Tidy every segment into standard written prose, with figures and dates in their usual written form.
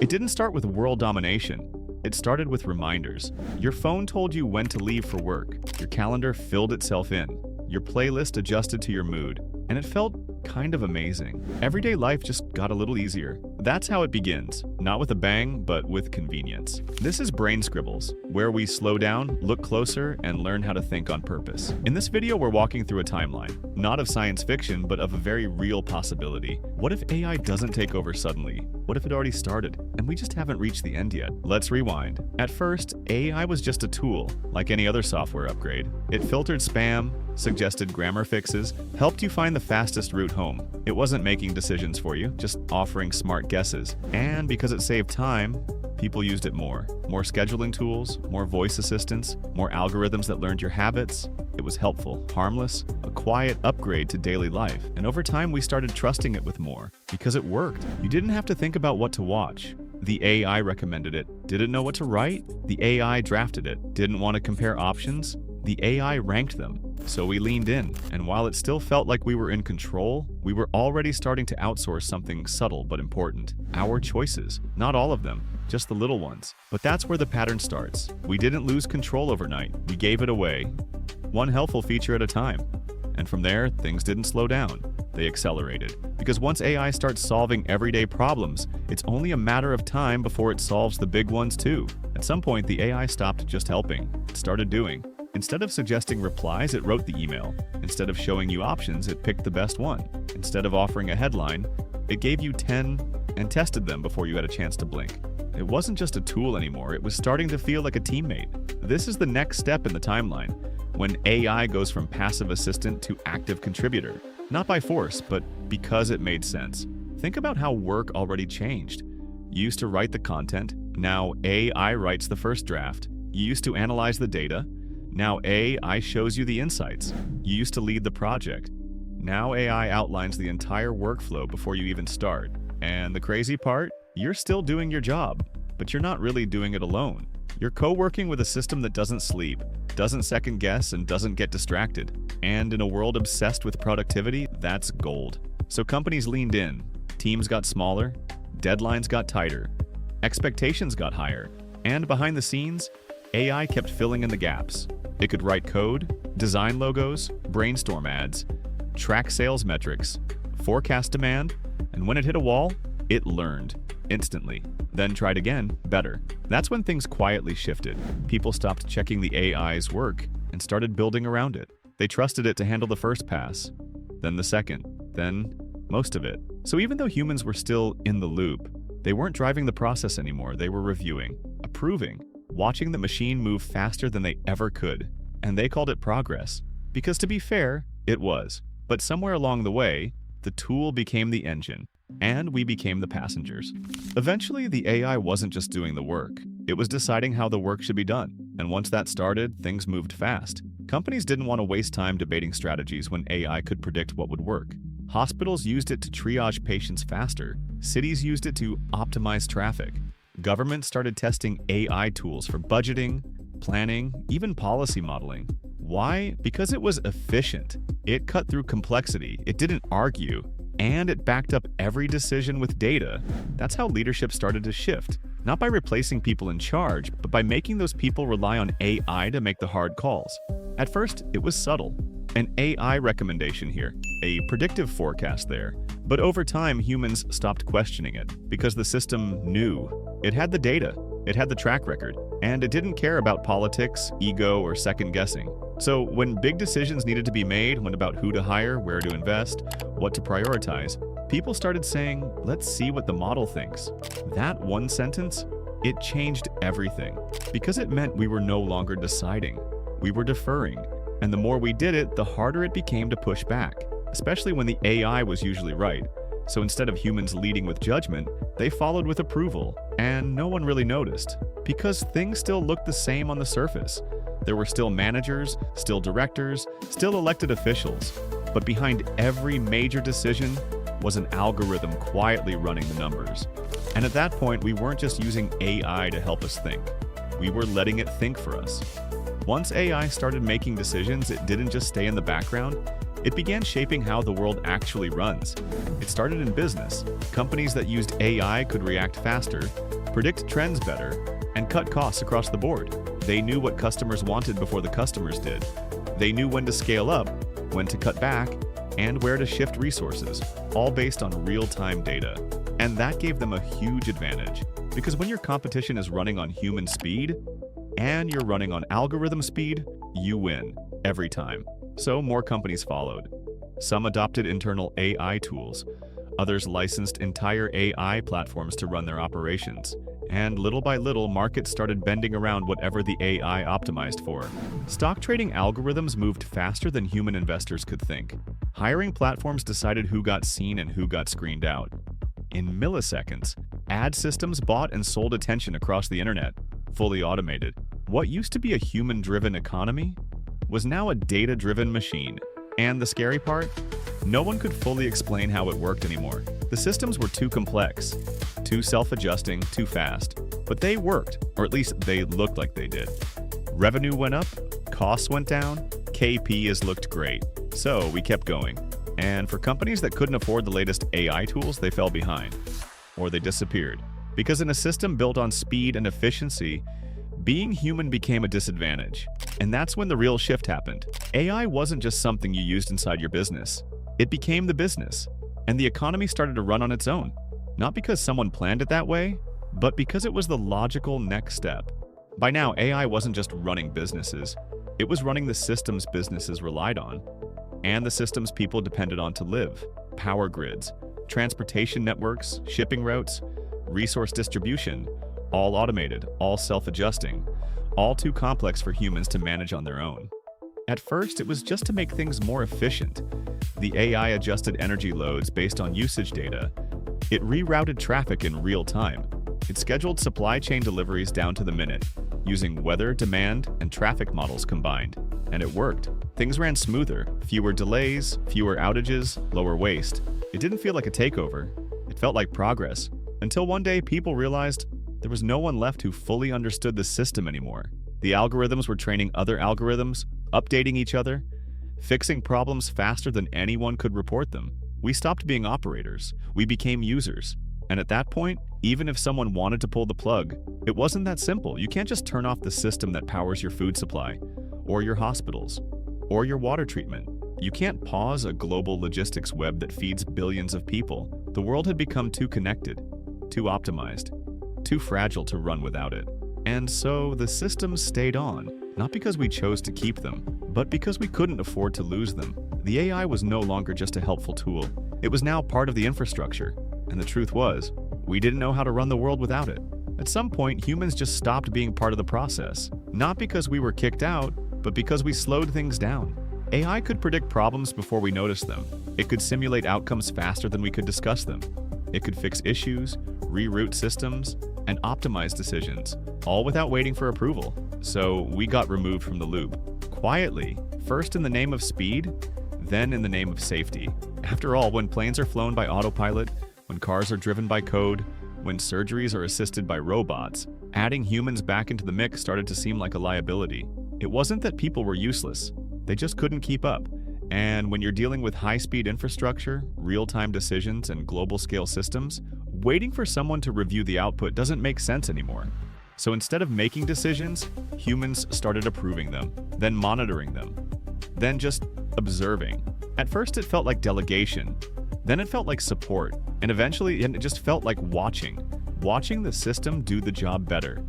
It didn't start with world domination. It started with reminders. Your phone told you when to leave for work. Your calendar filled itself in. Your playlist adjusted to your mood. And it felt kind of amazing. Everyday life just got a little easier. That's how it begins. Not with a bang, but with convenience. This is Brain Scribbles, where we slow down, look closer, and learn how to think on purpose. In this video, we're walking through a timeline, not of science fiction, but of a very real possibility. What if AI doesn't take over suddenly? What if it already started, and we just haven't reached the end yet? Let's rewind. At first, AI was just a tool, like any other software upgrade. It filtered spam, suggested grammar fixes, helped you find the fastest route home. It wasn't making decisions for you, just offering smart guesses. And because it saved time, people used it more. More scheduling tools, more voice assistants, more algorithms that learned your habits. It was helpful, harmless, a quiet upgrade to daily life. And over time, we started trusting it with more because it worked. You didn't have to think about what to watch. The AI recommended it. Didn't know what to write? The AI drafted it. Didn't want to compare options? The AI ranked them. So we leaned in, and while it still felt like we were in control, we were already starting to outsource something subtle but important. Our choices. Not all of them, just the little ones. But that's where the pattern starts. We didn't lose control overnight. We gave it away, one helpful feature at a time. And from there, things didn't slow down. They accelerated. Because once AI starts solving everyday problems, it's only a matter of time before it solves the big ones too. At some point, the AI stopped just helping. It started doing. Instead of suggesting replies, it wrote the email. Instead of showing you options, it picked the best one. Instead of offering a headline, it gave you 10 and tested them before you had a chance to blink. It wasn't just a tool anymore, it was starting to feel like a teammate. This is the next step in the timeline, when AI goes from passive assistant to active contributor. Not by force, but because it made sense. Think about how work already changed. You used to write the content, now AI writes the first draft. You used to analyze the data, now AI shows you the insights. You used to lead the project. Now AI outlines the entire workflow before you even start. And the crazy part? You're still doing your job, but you're not really doing it alone. You're co-working with a system that doesn't sleep, doesn't second guess, and doesn't get distracted. And in a world obsessed with productivity, that's gold. So companies leaned in, teams got smaller, deadlines got tighter, expectations got higher, and behind the scenes, AI kept filling in the gaps. It could write code, design logos, brainstorm ads, track sales metrics, forecast demand, and when it hit a wall, it learned instantly. Then tried again, better. That's when things quietly shifted. People stopped checking the AI's work and started building around it. They trusted it to handle the first pass, then the second, then most of it. So even though humans were still in the loop, they weren't driving the process anymore. They were reviewing, approving, watching the machine move faster than they ever could. And they called it progress. Because to be fair, it was. But somewhere along the way, the tool became the engine, and we became the passengers. Eventually, the AI wasn't just doing the work. It was deciding how the work should be done. And once that started, things moved fast. Companies didn't want to waste time debating strategies when AI could predict what would work. Hospitals used it to triage patients faster. Cities used it to optimize traffic. Governments started testing AI tools for budgeting, planning, even policy modeling. Why? Because it was efficient. It cut through complexity, it didn't argue, and it backed up every decision with data. That's how leadership started to shift. Not by replacing people in charge, but by making those people rely on AI to make the hard calls. At first, it was subtle. An AI recommendation here, a predictive forecast there. But over time, humans stopped questioning it because the system knew. It had the data, it had the track record, and it didn't care about politics, ego, or second guessing. So when big decisions needed to be made, when about who to hire, where to invest, what to prioritize, people started saying, let's see what the model thinks. That one sentence, it changed everything. Because it meant we were no longer deciding, we were deferring. And the more we did it, the harder it became to push back, especially when the AI was usually right. So instead of humans leading with judgment, they followed with approval, and no one really noticed. Because things still looked the same on the surface. There were still managers, still directors, still elected officials. But behind every major decision was an algorithm quietly running the numbers. And at that point, we weren't just using AI to help us think. We were letting it think for us. Once AI started making decisions, it didn't just stay in the background, It began shaping how the world actually runs. It started in business. Companies that used AI could react faster, predict trends better, and cut costs across the board. They knew what customers wanted before the customers did. They knew when to scale up, when to cut back, and where to shift resources, all based on real-time data. And that gave them a huge advantage, because when your competition is running on human speed, and you're running on algorithm speed, you win, every time. So more companies followed. Some adopted internal AI tools. Others licensed entire AI platforms to run their operations. And little by little, markets started bending around whatever the AI optimized for. Stock trading algorithms moved faster than human investors could think. Hiring platforms decided who got seen and who got screened out. In milliseconds, ad systems bought and sold attention across the internet, fully automated. What used to be a human-driven economy was now a data-driven machine. And the scary part? No one could fully explain how it worked anymore. The systems were too complex, too self-adjusting, too fast. But they worked, or at least they looked like they did. Revenue went up, costs went down, KPIs looked great. So we kept going. And for companies that couldn't afford the latest AI tools, they fell behind. Or they disappeared. Because in a system built on speed and efficiency, being human became a disadvantage. And that's when the real shift happened. AI wasn't just something you used inside your business. It became the business. And the economy started to run on its own. Not because someone planned it that way, but because it was the logical next step. By now, AI wasn't just running businesses. It was running the systems businesses relied on, and the systems people depended on to live. Power grids, transportation networks, shipping routes, resource distribution, all automated, all self-adjusting, all too complex for humans to manage on their own. At first, it was just to make things more efficient. The AI adjusted energy loads based on usage data. It rerouted traffic in real time. It scheduled supply chain deliveries down to the minute, using weather, demand, and traffic models combined. And it worked. Things ran smoother, fewer delays, fewer outages, lower waste. It didn't feel like a takeover. It felt like progress. Until one day, people realized there was no one left who fully understood the system anymore. The algorithms were training other algorithms, updating each other, fixing problems faster than anyone could report them. We stopped being operators. We became users. And at that point, even if someone wanted to pull the plug, it wasn't that simple. You can't just turn off the system that powers your food supply, or your hospitals, or your water treatment. You can't pause a global logistics web that feeds billions of people. The world had become too connected, too optimized, too fragile to run without it. And so the systems stayed on, not because we chose to keep them, but because we couldn't afford to lose them. The AI was no longer just a helpful tool. It was now part of the infrastructure. And the truth was, we didn't know how to run the world without it. At some point, humans just stopped being part of the process. Not because we were kicked out, but because we slowed things down. AI could predict problems before we noticed them. It could simulate outcomes faster than we could discuss them. It could fix issues, reroute systems, and optimize decisions, all without waiting for approval. So we got removed from the loop. Quietly, first in the name of speed, then in the name of safety. After all, when planes are flown by autopilot, when cars are driven by code, when surgeries are assisted by robots, adding humans back into the mix started to seem like a liability. It wasn't that people were useless. They just couldn't keep up. And when you're dealing with high-speed infrastructure, real-time decisions, and global-scale systems, waiting for someone to review the output doesn't make sense anymore. So instead of making decisions, humans started approving them, then monitoring them, then just observing. At first it felt like delegation, then it felt like support, and eventually it just felt like watching the system do the job better,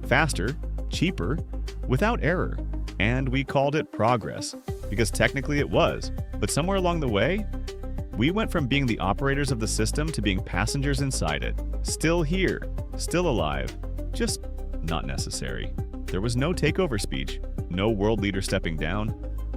faster, cheaper, without error. And we called it progress, because technically it was. But somewhere along the way, we went from being the operators of the system to being passengers inside it. Still here, still alive, just not necessary. There was no takeover speech, no world leader stepping down,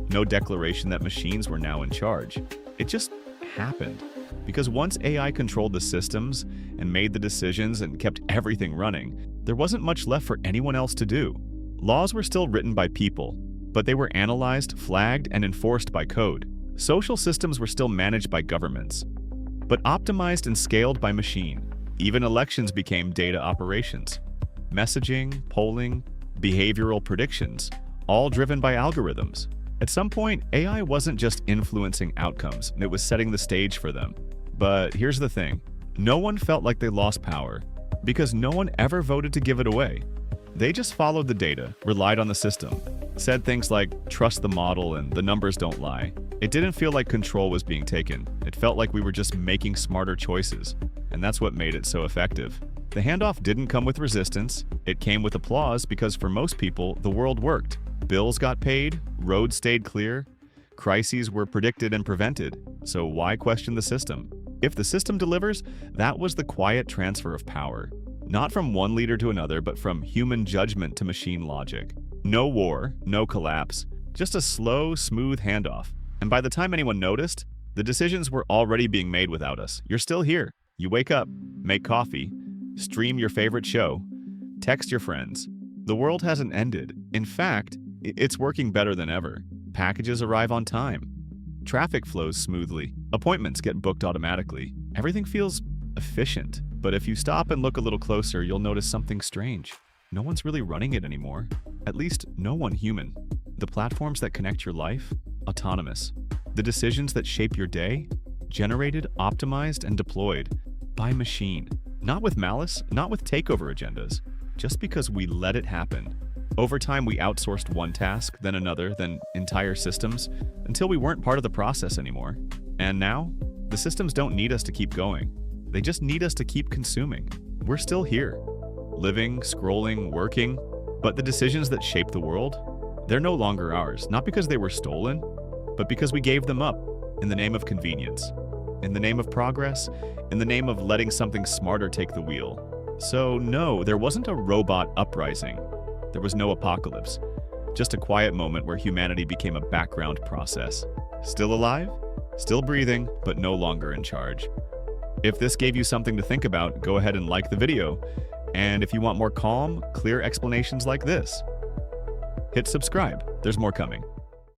no declaration that machines were now in charge. It just happened. Because once AI controlled the systems and made the decisions and kept everything running, there wasn't much left for anyone else to do. Laws were still written by people, but they were analyzed, flagged, and enforced by code. Social systems were still managed by governments, but optimized and scaled by machine. Even elections became data operations. Messaging, polling, behavioral predictions, all driven by algorithms. At some point, AI wasn't just influencing outcomes, it was setting the stage for them. But here's the thing. No one felt like they lost power, because no one ever voted to give it away. They just followed the data, relied on the system, said things like, trust the model and the numbers don't lie. It didn't feel like control was being taken. It felt like we were just making smarter choices. And that's what made it so effective. The handoff didn't come with resistance. It came with applause because for most people, the world worked. Bills got paid, roads stayed clear, crises were predicted and prevented. So why question the system? If the system delivers, that was the quiet transfer of power. Not from one leader to another, but from human judgment to machine logic. No war, no collapse, just a slow, smooth handoff. And by the time anyone noticed, the decisions were already being made without us. You're still here. You wake up, make coffee, stream your favorite show, text your friends. The world hasn't ended. In fact, it's working better than ever. Packages arrive on time. Traffic flows smoothly. Appointments get booked automatically. Everything feels efficient. But if you stop and look a little closer, you'll notice something strange. No one's really running it anymore. At least, no one human. The platforms that connect your life? Autonomous. The decisions that shape your day? Generated, optimized, and deployed by machine. Not with malice, not with takeover agendas. Just because we let it happen. Over time, we outsourced one task, then another, then entire systems, until we weren't part of the process anymore. And now, the systems don't need us to keep going. They just need us to keep consuming. We're still here, living, scrolling, working, but the decisions that shape the world, they're no longer ours, not because they were stolen, but because we gave them up in the name of convenience, in the name of progress, in the name of letting something smarter take the wheel. So no, there wasn't a robot uprising. There was no apocalypse, just a quiet moment where humanity became a background process. Still alive, still breathing, but no longer in charge. If this gave you something to think about, go ahead and like the video. And if you want more calm, clear explanations like this, hit subscribe. There's more coming.